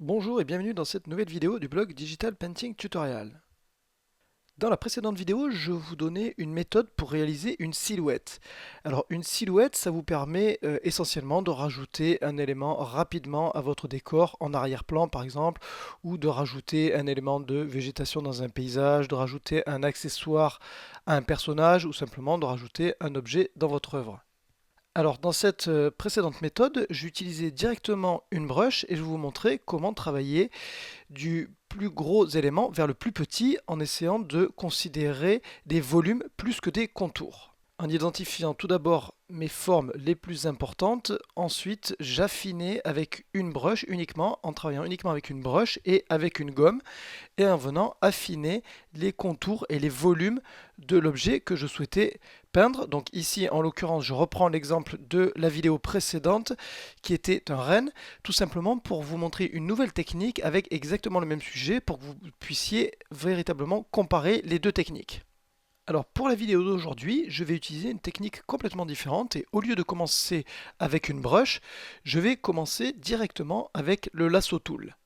Bonjour et bienvenue dans cette nouvelle vidéo du blog Digital Painting Tutorial. Dans la précédente vidéo, je vous donnais une méthode pour réaliser une silhouette. Alors une silhouette, ça vous permet essentiellement de rajouter un élément rapidement à votre décor en arrière-plan par exemple, ou de rajouter un élément de végétation dans un paysage, de rajouter un accessoire à un personnage, ou simplement de rajouter un objet dans votre œuvre. Alors dans cette précédente méthode, j'utilisais directement une brush et je vais vous montrer comment travailler du plus gros élément vers le plus petit en essayant de considérer des volumes plus que des contours. En identifiant tout d'abord mes formes les plus importantes, ensuite j'affinais avec une brush uniquement, en travaillant uniquement avec une brush et avec une gomme, et en venant affiner les contours et les volumes de l'objet que je souhaitais peindre. Donc ici en l'occurrence je reprends l'exemple de la vidéo précédente qui était un renne, tout simplement pour vous montrer une nouvelle technique avec exactement le même sujet pour que vous puissiez véritablement comparer les deux techniques. Alors pour la vidéo d'aujourd'hui, je vais utiliser une technique complètement différente et au lieu de commencer avec une brush, je vais commencer directement avec le lasso tool.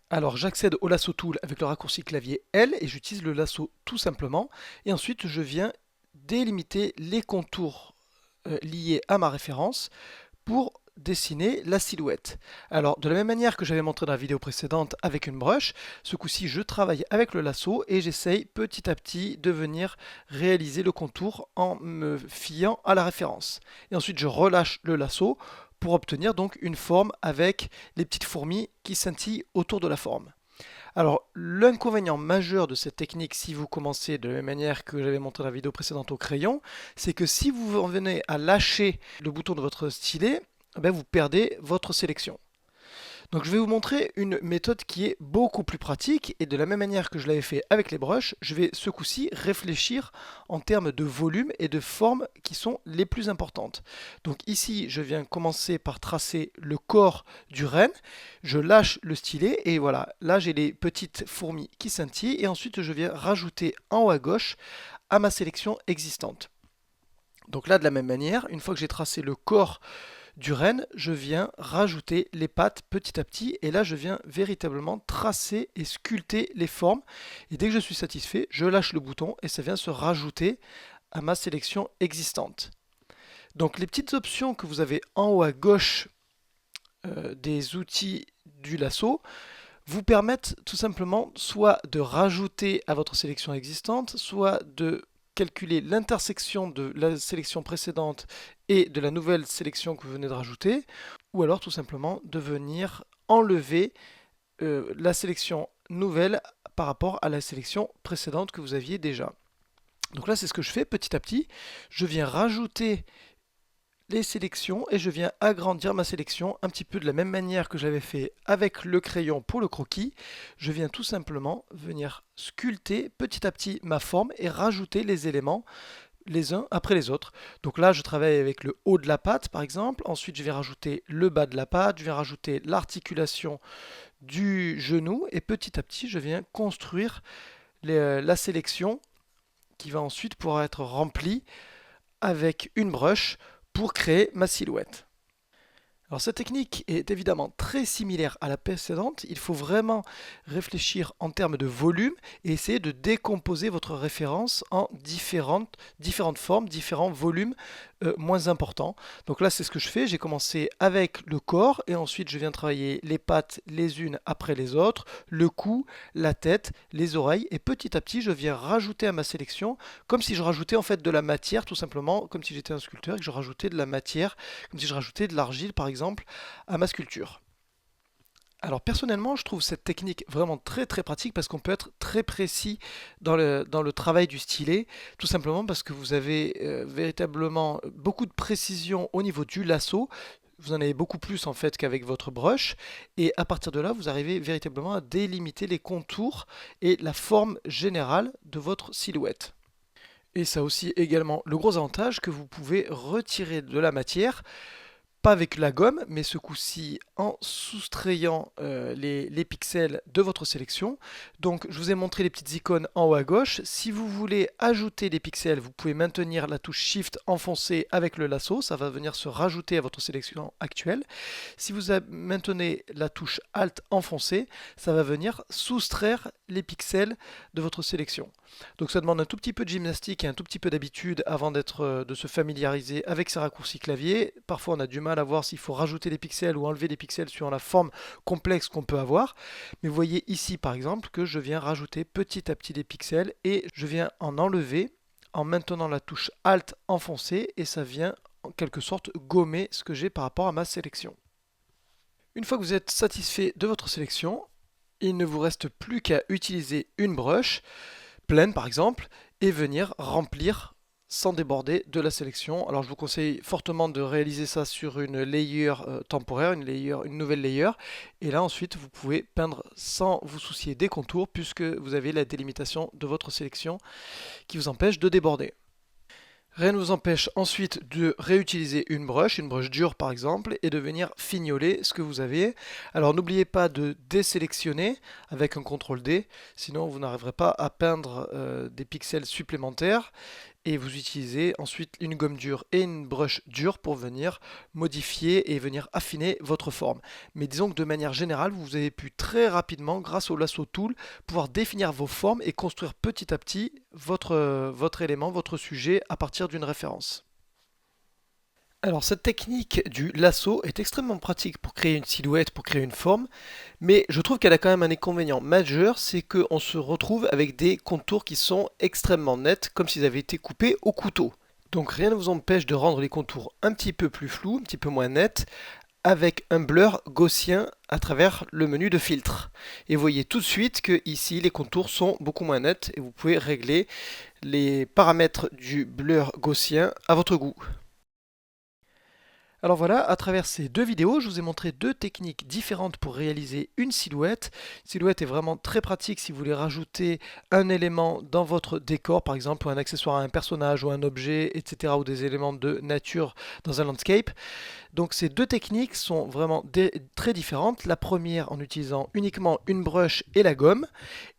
Alors j'accède au lasso tool avec le raccourci clavier L et j'utilise le lasso tout simplement et ensuite je viens délimiter les contours liés à ma référence pour dessiner la silhouette. Alors de la même manière que j'avais montré dans la vidéo précédente avec une brush, ce coup-ci je travaille avec le lasso et j'essaye petit à petit de venir réaliser le contour en me fiant à la référence. Et ensuite je relâche le lasso pour obtenir donc une forme avec les petites fourmis qui scintillent autour de la forme. Alors, l'inconvénient majeur de cette technique, si vous commencez de la même manière que j'avais montré dans la vidéo précédente au crayon, c'est que si vous en venez à lâcher le bouton de votre stylet, vous perdez votre sélection. Donc je vais vous montrer une méthode qui est beaucoup plus pratique et de la même manière que je l'avais fait avec les brushes, je vais ce coup-ci réfléchir en termes de volume et de forme qui sont les plus importantes. Donc ici, je viens commencer par tracer le corps du renne, je lâche le stylet et voilà, là j'ai les petites fourmis qui scintillent et ensuite je viens rajouter en haut à gauche à ma sélection existante. Donc là, de la même manière, une fois que j'ai tracé le corps du renne, je viens rajouter les pattes petit à petit et là je viens véritablement tracer et sculpter les formes et dès que je suis satisfait, je lâche le bouton et ça vient se rajouter à ma sélection existante. Donc les petites options que vous avez en haut à gauche des outils du lasso vous permettent tout simplement soit de rajouter à votre sélection existante, soit de calculer l'intersection de la sélection précédente et de la nouvelle sélection que vous venez de rajouter, ou alors tout simplement de venir enlever la sélection nouvelle par rapport à la sélection précédente que vous aviez déjà. Donc là, c'est ce que je fais petit à petit. Je viens rajouter les sélections et je viens agrandir ma sélection un petit peu de la même manière que j'avais fait avec le crayon pour le croquis. Je viens tout simplement venir sculpter petit à petit ma forme et rajouter les éléments les uns après les autres. Donc là, je travaille avec le haut de la patte par exemple. Ensuite, je vais rajouter le bas de la patte. Je vais rajouter l'articulation du genou et petit à petit, je viens construire la sélection qui va ensuite pouvoir être remplie avec une brush pour créer ma silhouette. Alors cette technique est évidemment très similaire à la précédente, il faut vraiment réfléchir en termes de volume et essayer de décomposer votre référence en différentes formes, différents volumes moins importants. Donc là c'est ce que je fais, j'ai commencé avec le corps et ensuite je viens travailler les pattes les unes après les autres, le cou, la tête, les oreilles et petit à petit je viens rajouter à ma sélection comme si je rajoutais en fait de la matière tout simplement, comme si j'étais un sculpteur et que je rajoutais de la matière, comme si je rajoutais de l'argile par exemple à ma sculpture. Alors personnellement, je trouve cette technique vraiment très très pratique parce qu'on peut être très précis dans le travail du stylet, tout simplement parce que vous avez véritablement beaucoup de précision au niveau du lasso. Vous en avez beaucoup plus en fait qu'avec votre brush et à partir de là, vous arrivez véritablement à délimiter les contours et la forme générale de votre silhouette. Et ça a aussi également le gros avantage que vous pouvez retirer de la matière pas avec la gomme, mais ce coup-ci en soustrayant les pixels de votre sélection. Donc je vous ai montré les petites icônes en haut à gauche. Si vous voulez ajouter des pixels, vous pouvez maintenir la touche Shift enfoncée avec le lasso, ça va venir se rajouter à votre sélection actuelle. Si vous maintenez la touche Alt enfoncée, ça va venir soustraire les pixels de votre sélection. Donc ça demande un tout petit peu de gymnastique et un tout petit peu d'habitude avant de se familiariser avec ces raccourcis clavier. Parfois on a du mal à voir s'il faut rajouter des pixels ou enlever des pixels suivant la forme complexe qu'on peut avoir. Mais vous voyez ici par exemple que je viens rajouter petit à petit des pixels et je viens en enlever en maintenant la touche Alt enfoncée et ça vient en quelque sorte gommer ce que j'ai par rapport à ma sélection. Une fois que vous êtes satisfait de votre sélection, il ne vous reste plus qu'à utiliser une brush pleine par exemple et venir remplir sans déborder de la sélection. Alors je vous conseille fortement de réaliser ça sur une layer temporaire, une nouvelle layer, et là ensuite vous pouvez peindre sans vous soucier des contours puisque vous avez la délimitation de votre sélection qui vous empêche de déborder. Rien ne vous empêche ensuite de réutiliser une brush dure par exemple, et de venir fignoler ce que vous avez. Alors n'oubliez pas de désélectionner avec un CTRL D, sinon vous n'arriverez pas à peindre des pixels supplémentaires. Et vous utilisez ensuite une gomme dure et une brush dure pour venir modifier et venir affiner votre forme. Mais disons que de manière générale, vous avez pu très rapidement, grâce au lasso tool, pouvoir définir vos formes et construire petit à petit votre élément, votre sujet à partir d'une référence. Alors cette technique du lasso est extrêmement pratique pour créer une silhouette, pour créer une forme, mais je trouve qu'elle a quand même un inconvénient majeur, c'est qu'on se retrouve avec des contours qui sont extrêmement nets, comme s'ils avaient été coupés au couteau. Donc rien ne vous empêche de rendre les contours un petit peu plus flous, un petit peu moins nets, avec un blur gaussien à travers le menu de filtre. Et vous voyez tout de suite que ici les contours sont beaucoup moins nets et vous pouvez régler les paramètres du blur gaussien à votre goût. Alors voilà, à travers ces deux vidéos, je vous ai montré deux techniques différentes pour réaliser une silhouette. Une silhouette est vraiment très pratique si vous voulez rajouter un élément dans votre décor, par exemple, ou un accessoire à un personnage ou un objet, etc., ou des éléments de nature dans un landscape. Donc ces deux techniques sont vraiment très différentes. La première en utilisant uniquement une brush et la gomme.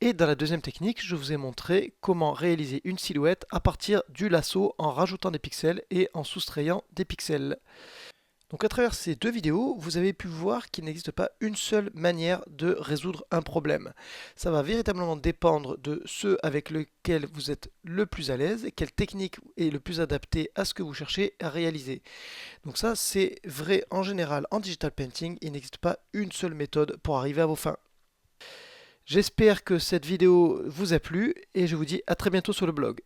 Et dans la deuxième technique, je vous ai montré comment réaliser une silhouette à partir du lasso en rajoutant des pixels et en soustrayant des pixels. Donc à travers ces deux vidéos, vous avez pu voir qu'il n'existe pas une seule manière de résoudre un problème. Ça va véritablement dépendre de ceux avec lesquels vous êtes le plus à l'aise et quelle technique est le plus adaptée à ce que vous cherchez à réaliser. Donc ça, c'est vrai en général en digital painting, il n'existe pas une seule méthode pour arriver à vos fins. J'espère que cette vidéo vous a plu et je vous dis à très bientôt sur le blog.